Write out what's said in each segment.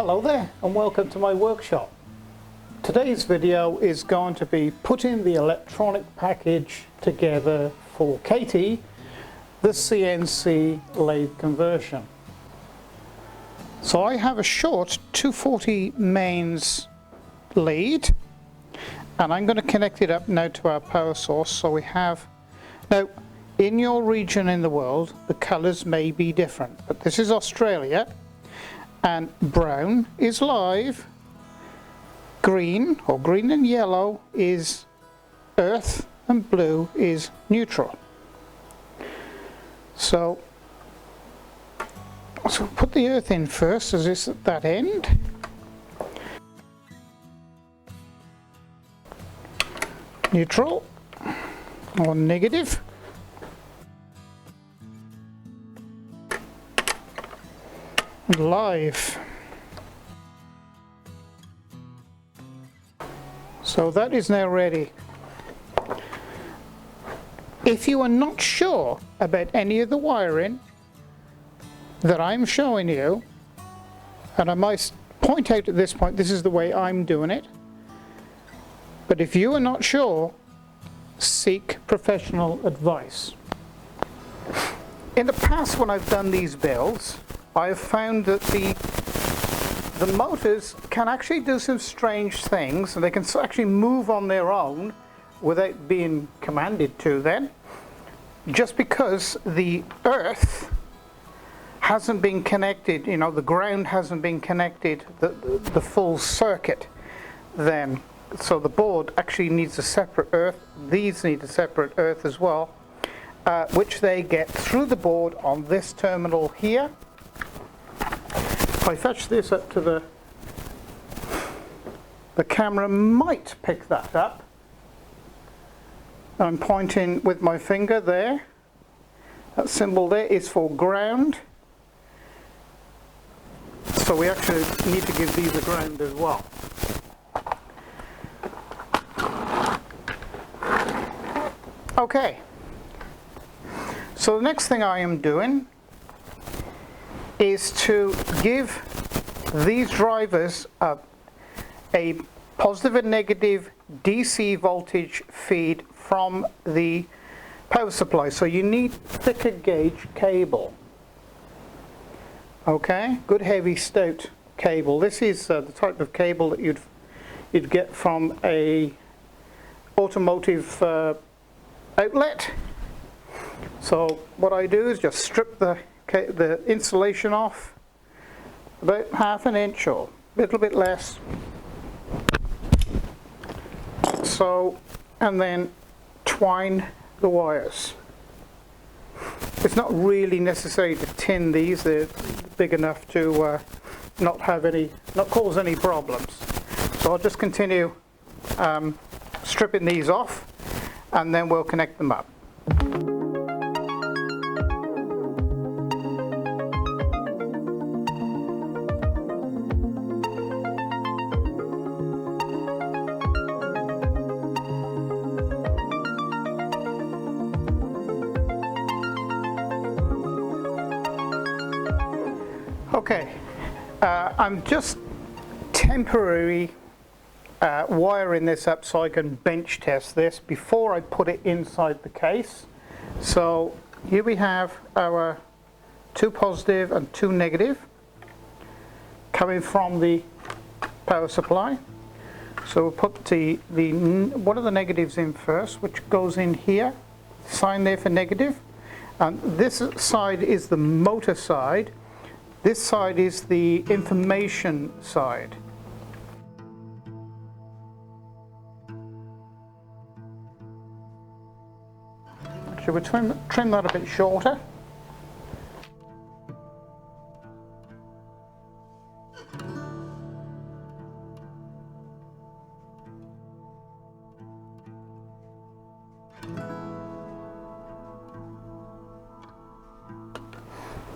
Hello there and welcome to my workshop. Today's video is going to be putting the electronic package together for Katie, the CNC lathe conversion. So I have a short 240 mains lead and I'm going to connect it up now to our power source. So we have, now in your region in the world the colours may be different, but this is Australia. And brown is live, green or green and yellow is earth, and blue is neutral. So put the earth in first, as it's at that end. Neutral or negative. Live. So that is now ready. If you are not sure about any of the wiring that I'm showing you, and I might point out at this point, this is the way I'm doing it, but if you are not sure, seek professional advice. In the past when I've done these builds, I've found that the motors can actually do some strange things, and they can actually move on their own without being commanded to then, just because the earth hasn't been connected, you know, the ground hasn't been connected, the full circuit then. So the board actually needs a separate earth, these need a separate earth as well, which they get through the board on this terminal here. If I fetch this up to the camera might pick that up. I'm pointing with my finger there. That symbol there is for ground. So we actually need to give these a ground as well. Okay. So the next thing I am doing is to give these drivers a positive and negative DC voltage feed from the power supply. So you need thicker gauge cable. Okay, good heavy stout cable. This is the type of cable that you'd get from a automotive outlet. So what I do is just strip the insulation off about ½ an inch or a little bit less. So, and then twine the wires. It's not really necessary to tin these, they're big enough to not cause any problems. So I'll just continue stripping these off and then we'll connect them up. Okay, I'm just temporarily wiring this up so I can bench test this before I put it inside the case. So here we have our 2 positive and 2 negative coming from the power supply. So we'll put one of the negatives in first, which goes in here, sign there for negative, and this side is the motor side. This side is the information side. Should we trim that a bit shorter?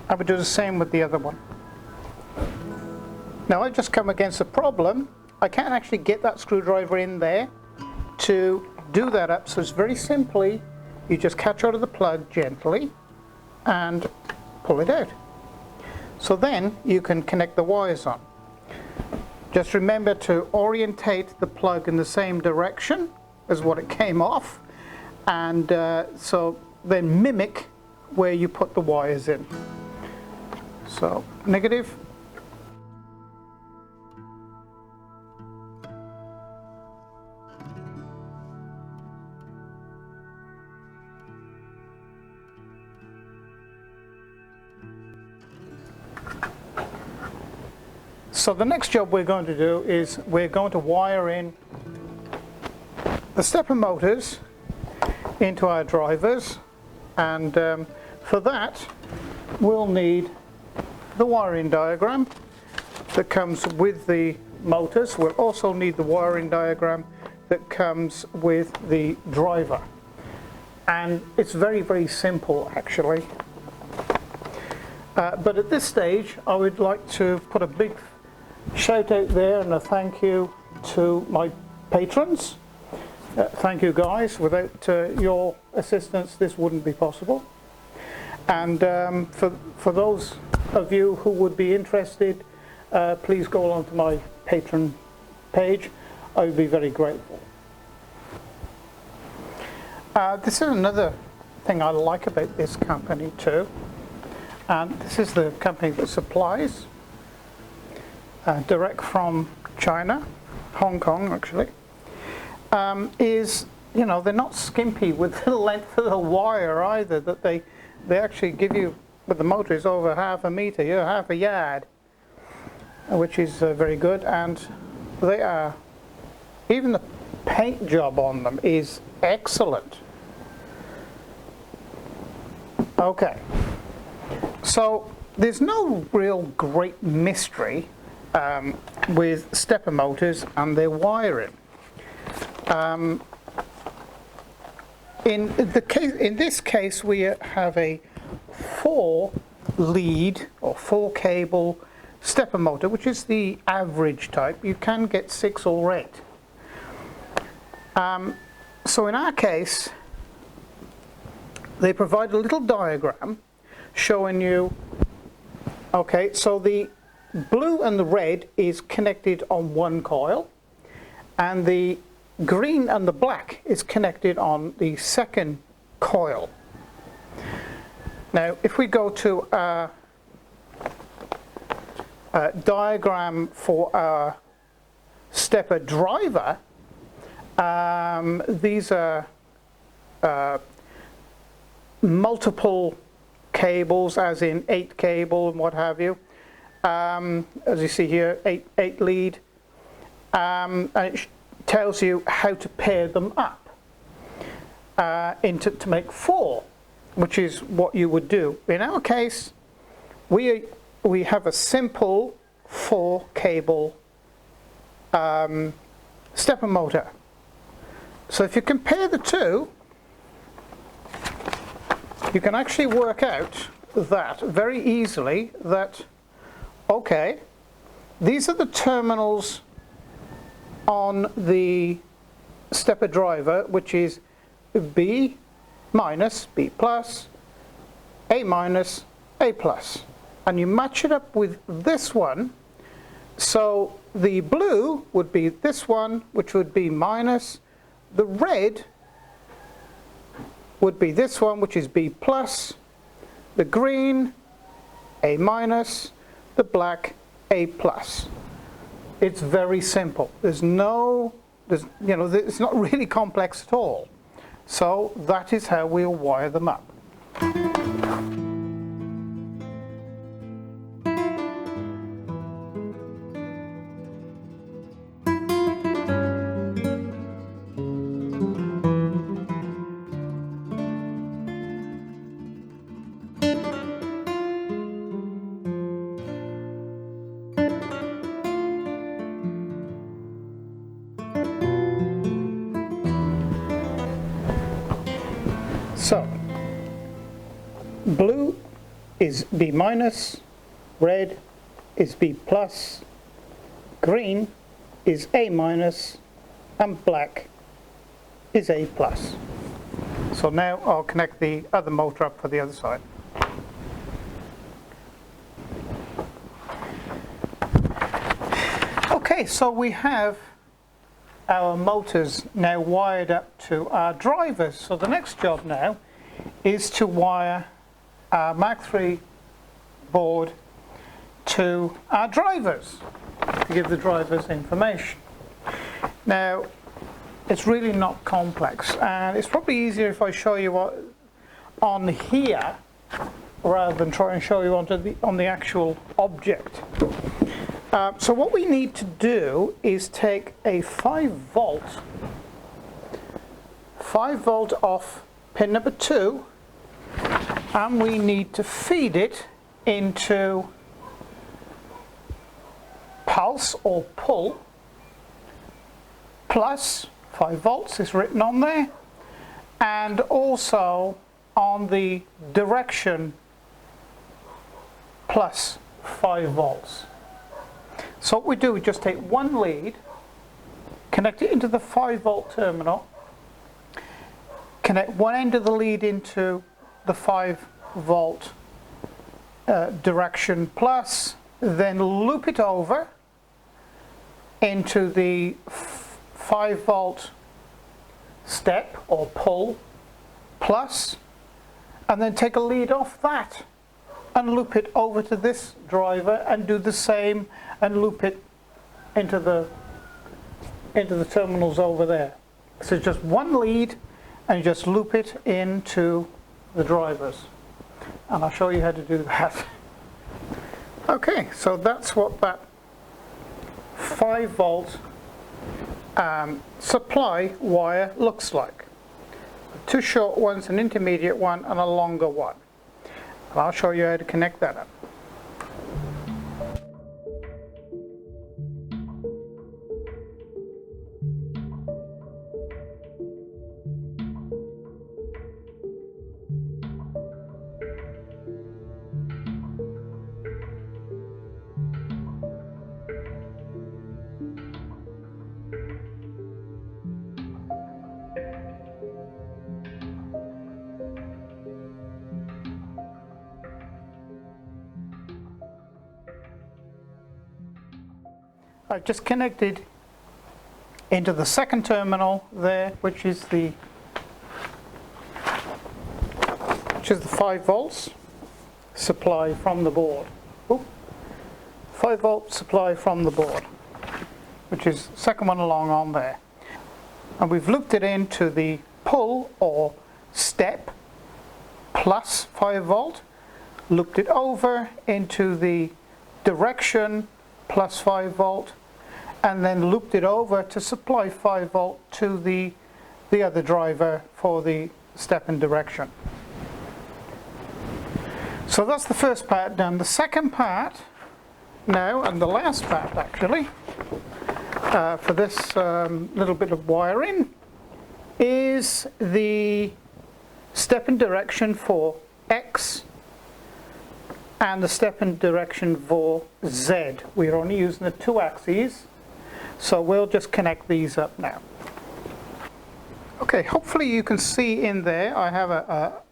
I would do the same with the other one. Now I've just come against a problem. I can't actually get that screwdriver in there to do that up, so it's very simply you just catch out of the plug gently and pull it out. So then you can connect the wires on. Just remember to orientate the plug in the same direction as what it came off, and so then mimic where you put the wires in. So negative. So the next job we're going to do is we're going to wire in the stepper motors into our drivers, and for that we'll need the wiring diagram that comes with the motors. We'll also need the wiring diagram that comes with the driver, and it's very, very simple actually. But at this stage I would like to put a big shout out there and a thank you to my patrons. Thank you guys, without your assistance this wouldn't be possible. And for those of you who would be interested, please go along to my Patron page. I would be very grateful. This is another thing I like about this company too, and this is the company that supplies direct from China, Hong Kong actually, is, you know, they're not skimpy with the length of the wire either, that they actually give you, with the motor is over half a meter, half a yard, which is very good. And they are, even the paint job on them is excellent. Okay, so there's no real great mystery with stepper motors and their wiring. In this case, we have a 4-lead or 4-cable stepper motor, which is the average type. You can get 6 or 8. So in our case, they provide a little diagram showing you, okay, so the blue and the red is connected on one coil, and the green and the black is connected on the second coil. Now if we go to our diagram for our stepper driver, these are multiple cables, as in 8 cable and what have you. As you see here, 8 lead, and it tells you how to pair them up to make 4, which is what you would do. In our case, we have a simple 4-cable stepper motor. So if you compare the two, you can actually work out that very easily that, okay, these are the terminals on the stepper driver, which is B minus, B plus, A minus, A plus. And you match it up with this one. So the blue would be this one, which would be minus. The red would be this one, which is B plus. The green, A minus. The black, A plus. It's very simple. It's not really complex at all. So that is how we'll wire them up. So, blue is B minus, red is B plus, green is A minus, and black is A plus. So now I'll connect the other motor up for the other side. Okay, Okay, so we have our motors now wired up to our drivers. So the next job now is to wire our Mach3 board to our drivers, to give the drivers information. Now, it's really not complex, and it's probably easier if I show you what on here rather than try and show you on the actual object. So what we need to do is take a 5 volt off pin number 2, and we need to feed it into pulse or pull plus 5 volts is written on there, and also on the direction plus 5 volts. So what we do, we just take one lead, connect it into the 5 volt terminal, connect one end of the lead into the 5 volt direction plus, then loop it over into the 5 volt step or pull plus, and then take a lead off that and loop it over to this driver and do the same and loop it into the terminals over there. So just one lead and just loop it into the drivers, and I'll show you how to do that. Okay, so that's what that 5 volt supply wire looks like. 2 short ones, an intermediate one, and a longer one. And I'll show you how to connect that up. I've just connected into the second terminal there, which is the 5 volts supply from the board. 5 volt supply from the board, which is the second one along on there. And we've looped it into the pull or step plus 5 volt, looped it over into the direction plus 5 volt, and then looped it over to supply 5 volt to the other driver for the step and direction. So that's the first part done. The second part now, and the last part actually, for this little bit of wiring, is the step and direction for X and the step and direction for Z. We're only using the 2 axes, so we'll just connect these up now. Okay, hopefully you can see in there I have a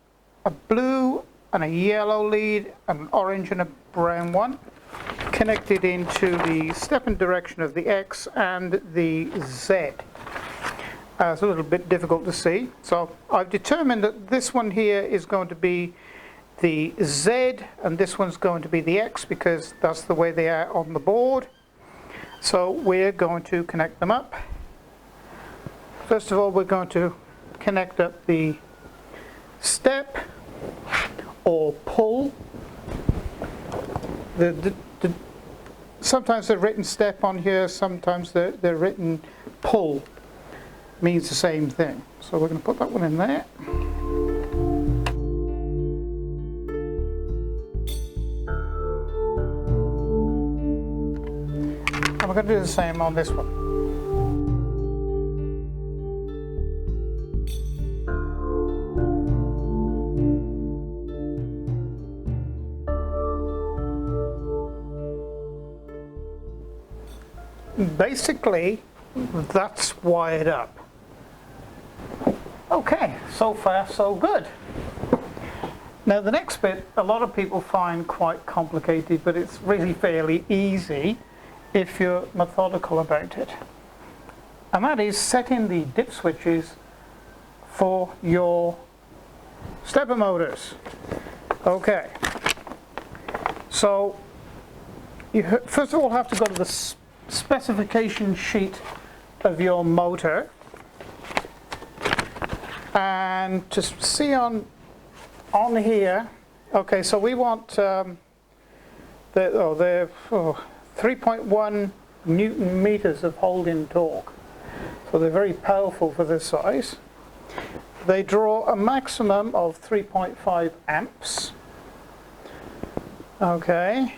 blue and a yellow lead, an orange and a brown one, connected into the step and direction of the X and the Z. It's a little bit difficult to see, so I've determined that this one here is going to be the Z and this one's going to be the X, because that's the way they are on the board. So we're going to connect them up. First of all, we're going to connect up the step or pull. Sometimes they're written step on here, sometimes they're written pull. Means the same thing. So we're going to put that one in there. And we're going to do the same on this one. Basically, that's wired up. Okay, so far so good. Now the next bit, a lot of people find quite complicated, but it's really fairly easy, if you're methodical about it. And that is setting the dip switches for your stepper motors. Okay. So you first of all have to go to the specification sheet of your motor, and to see on here, okay, so we want they're 3.1 Newton meters of holding torque, so they're very powerful for this size. They draw a maximum of 3.5 amps. Okay,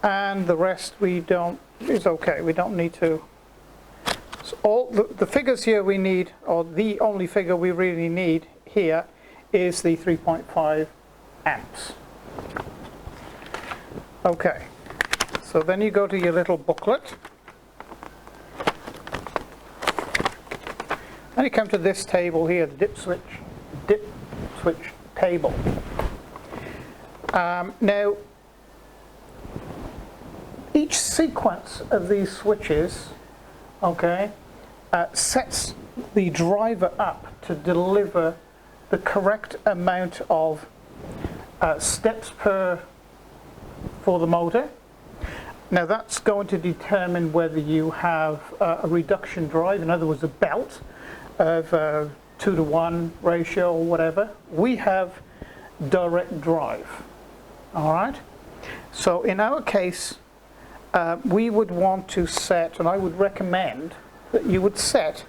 and the rest is okay. We don't need to. So all the figures here we need, or the only figure we really need here, is the 3.5 amps. Okay, so then you go to your little booklet, and you come to this table here, the dip switch table. Now, each sequence of these switches, okay, sets the driver up to deliver the correct amount of steps for the motor. Now that's going to determine whether you have a reduction drive, in other words a belt of 2-to-1 ratio or whatever. We have direct drive. Alright, so in our case we would want to set, and I would recommend that you would set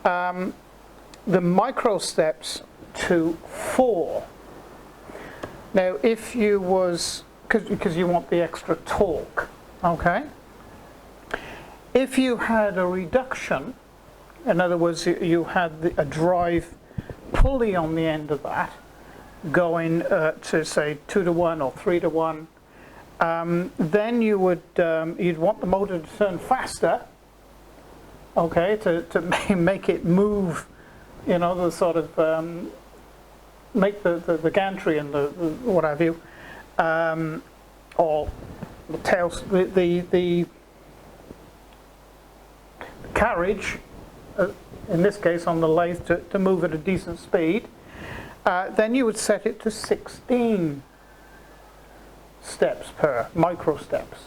the micro steps to 4. Now if you was, because you want the extra torque, okay, if you had a reduction, in other words you had a drive pulley on the end of that going to say 2-to-1 or 3-to-1, then you would you'd want the motor to turn faster, okay, to make it move, you know, the sort of make the gantry and the what have you, or the tails, the carriage, in this case on the lathe, to move at a decent speed. Then you would set it to 16 steps per micro steps.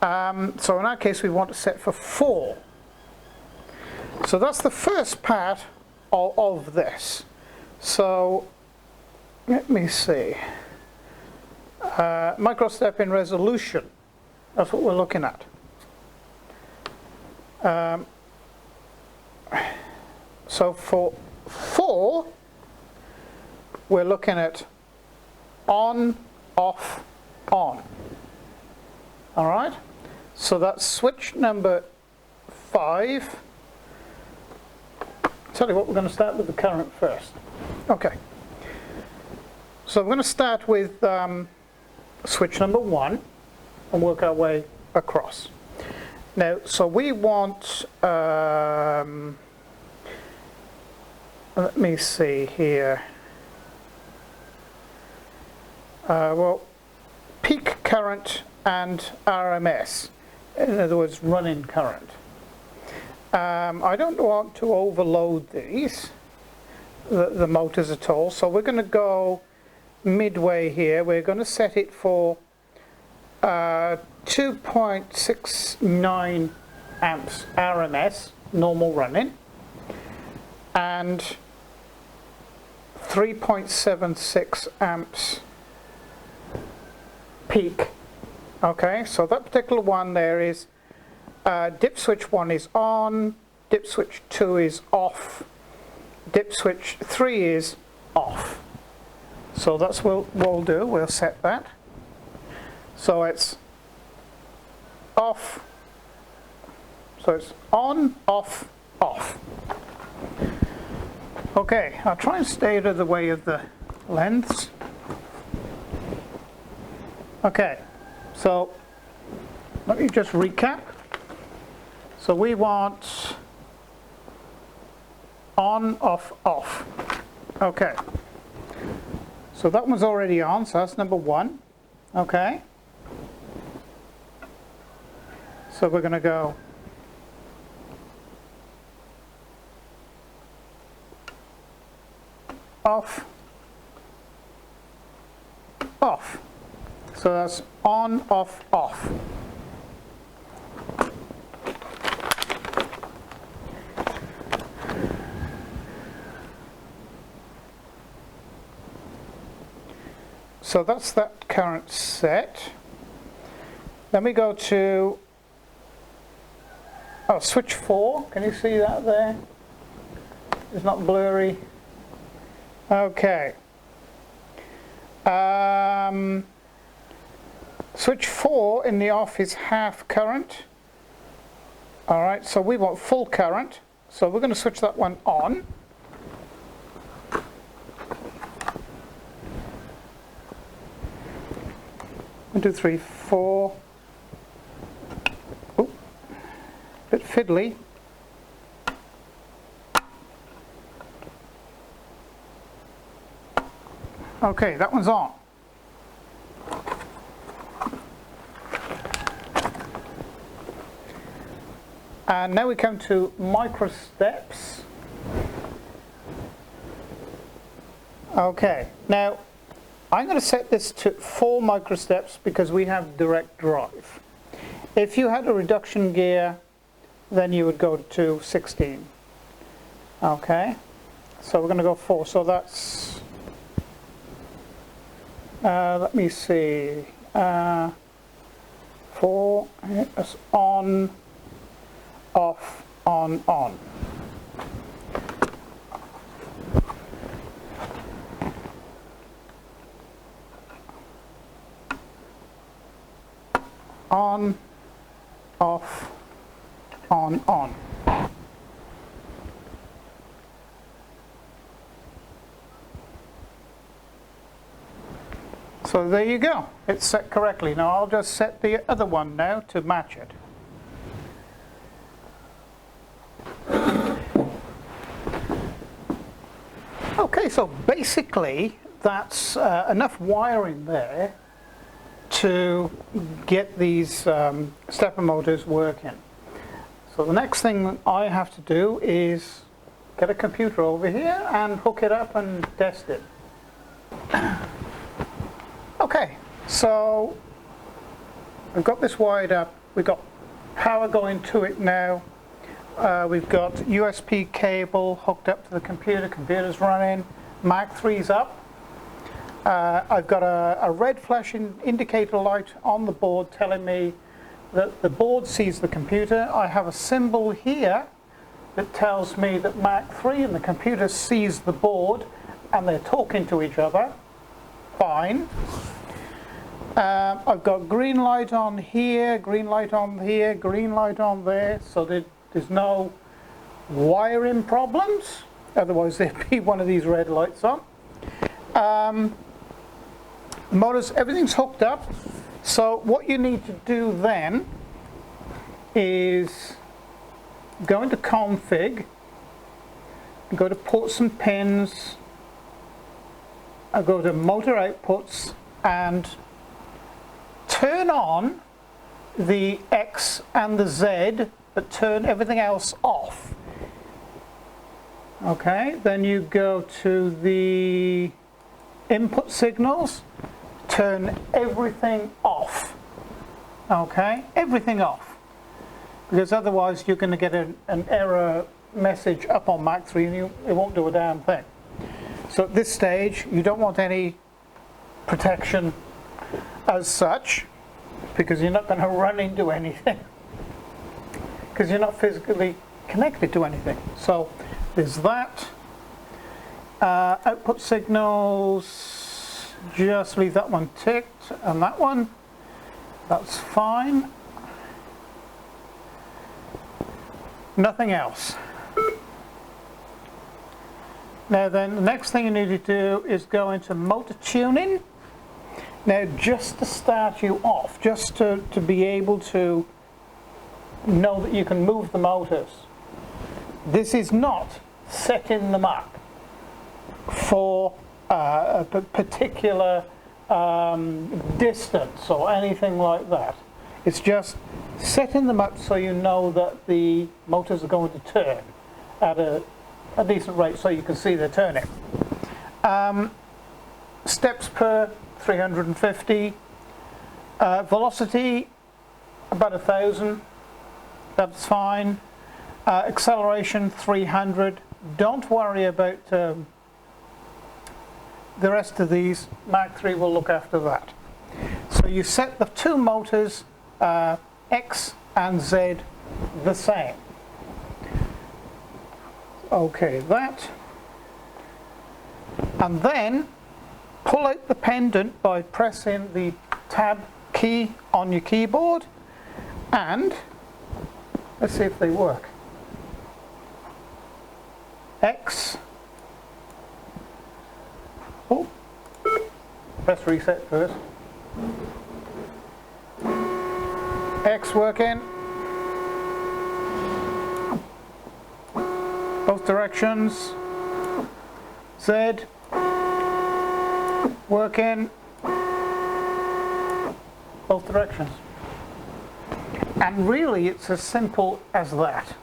So in our case we want to set for 4. So that's the first part of this. So let me see. Micro step in resolution. That's what we're looking at. So for 4, we're looking at on, off, on. All right? So that's switch number 5. Tell you what, we're going to start with the current first. Okay. So I'm going to start with switch number 1 and work our way across. Now, so we want, let me see here. Well, peak current and RMS, in other words, running current. I don't want to overload these, the motors at all, so we're going to go midway here. We're going to set it for 2.69 amps RMS, normal running, and 3.76 amps peak. Okay, so that particular one there is dip switch 1 is on, dip switch 2 is off, dip switch 3 is off. So that's what we'll do, we'll set that. So it's off, so it's on, off, off. Okay, I'll try and stay out of the way of the lengths. Okay, so let me just recap. So we want on, off, off. Okay, so that one's already on, so that's number 1. Okay, So we're going to go off, off. So that's on, off, off. So that's that current set. Then we go to switch 4. Can you see that there? It's not blurry. Okay. Switch 4 in the off is half current. Alright, so we want full current. So we're going to switch that one on. One, two, three, four. Ooh, bit fiddly. Okay, that one's on. And now we come to micro steps. Okay, now I'm going to set this to 4 micro steps because we have direct drive. If you had a reduction gear, then you would go to 16. Okay, so we're going to go 4. So that's, let me see, 4, that's on, off, on, on. On, off, on, on. So there you go, it's set correctly. Now I'll just set the other one now to match it. Okay, so basically that's enough wiring there to get these stepper motors working. So the next thing I have to do is get a computer over here and hook it up and test it. Okay, so we've got this wired up, we've got power going to it now, we've got USB cable hooked up to the computer, computer's running, Mach3's up. I've got a red flashing indicator light on the board telling me that the board sees the computer. I have a symbol here that tells me that Mach3 and the computer sees the board and they're talking to each other. Fine. I've got green light on here, green light on here, green light on there, so that there's no wiring problems. Otherwise there'd be one of these red lights on. Motors, everything's hooked up. So what you need to do then is go into config, go to ports and pins, go to motor outputs and turn on the X and the Z, but turn everything else off. Okay, then you go to the input signals, turn everything off. Okay, everything off, because otherwise you're going to get an error message up on Mach3 and it won't do a damn thing. So at this stage you don't want any protection as such, because you're not going to run into anything, because you're not physically connected to anything. So there's that. Output signals, just leave that one ticked, and that one, that's fine. Nothing else. Now then, the next thing you need to do is go into motor tuning. Now just to start you off, just to be able to know that you can move the motors. This is not set in the Mach for a particular distance or anything like that. It's just setting them up so you know that the motors are going to turn at a decent rate so you can see they're turning. Steps per 350, velocity about 1,000, that's fine. Acceleration 300. Don't worry about the rest of these. Mach3 will look after that. So you set the two motors X and Z the same. Okay, that. And then pull out the pendant by pressing the tab key on your keyboard, and let's see if they work. X. Oh, press reset first. X working. Both directions. Z working. Both directions. And really it's as simple as that.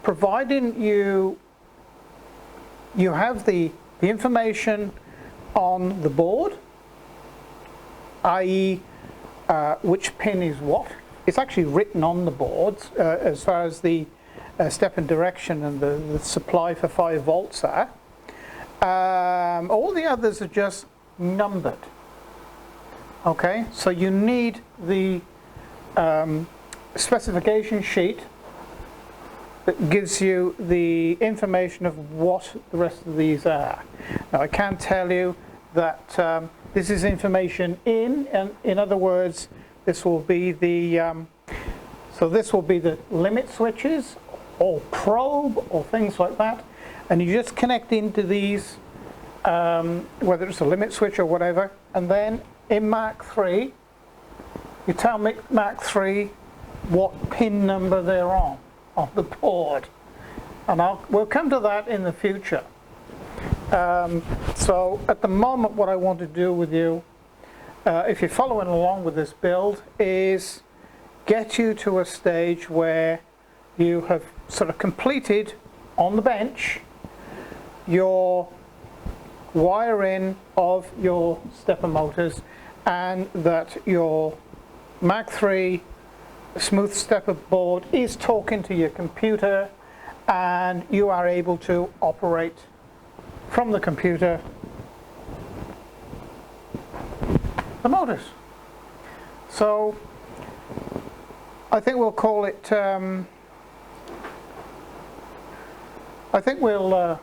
Providing you have the information on the board, i.e. Which pin is what. It's actually written on the boards as far as the step and direction and the supply for 5 volts are. All the others are just numbered. Okay, so you need the specification sheet that gives you the information of what the rest of these are. Now I can tell you that this is information in other words, this will be the this will be the limit switches or probe or things like that, and you just connect into these, whether it's a limit switch or whatever, and then in Mach3 you tell Mach3 what pin number they're on the board, and we'll come to that in the future. So at the moment what I want to do with you, if you're following along with this build, is get you to a stage where you have sort of completed on the bench your wiring of your stepper motors, and that your Mach3 smooth stepper board is talking to your computer, and you are able to operate from the computer the motors. So I think we'll call it I think we'll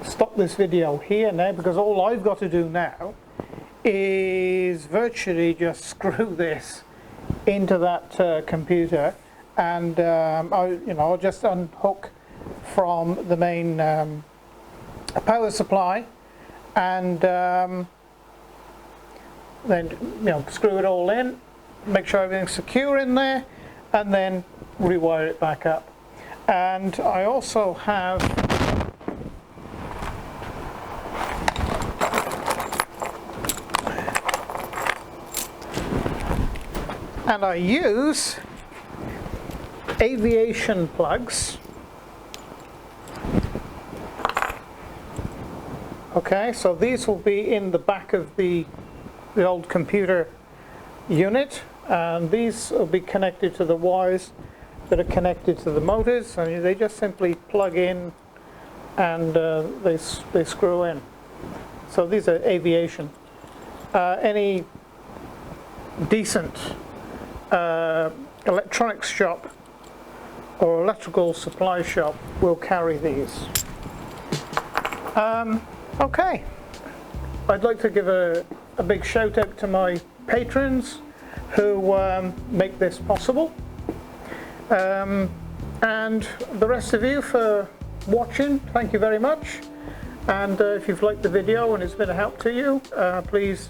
stop this video here now, because all I've got to do now is virtually just screw this into that computer, and I'll just unhook from the main power supply, and then screw it all in, make sure everything's secure in there, and then rewire it back up. And I also have I use Aviation Plugs. Okay, so these will be in the back of the old computer unit, and these will be connected to the wires that are connected to the motors, and they just simply plug in and they screw in. So these are Aviation. Any decent electronics shop or electrical supply shop will carry these. Okay, I'd like to give a big shout out to my patrons who make this possible, and the rest of you for watching. Thank you very much, and if you've liked the video and it's been a help to you, please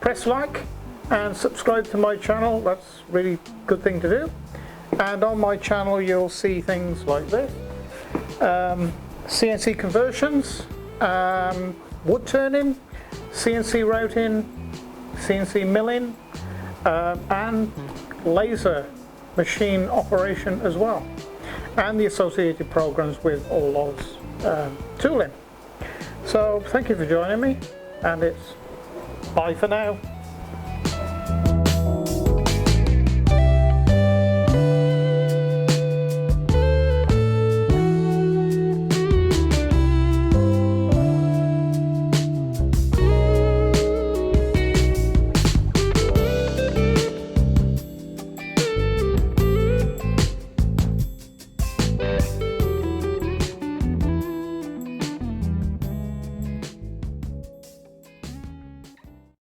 press like and subscribe to my channel. That's a really good thing to do. And on my channel you'll see things like this, CNC conversions, wood turning, CNC routing, CNC milling, and laser machine operation as well, and the associated programs with all those tooling. So thank you for joining me, and it's bye for now.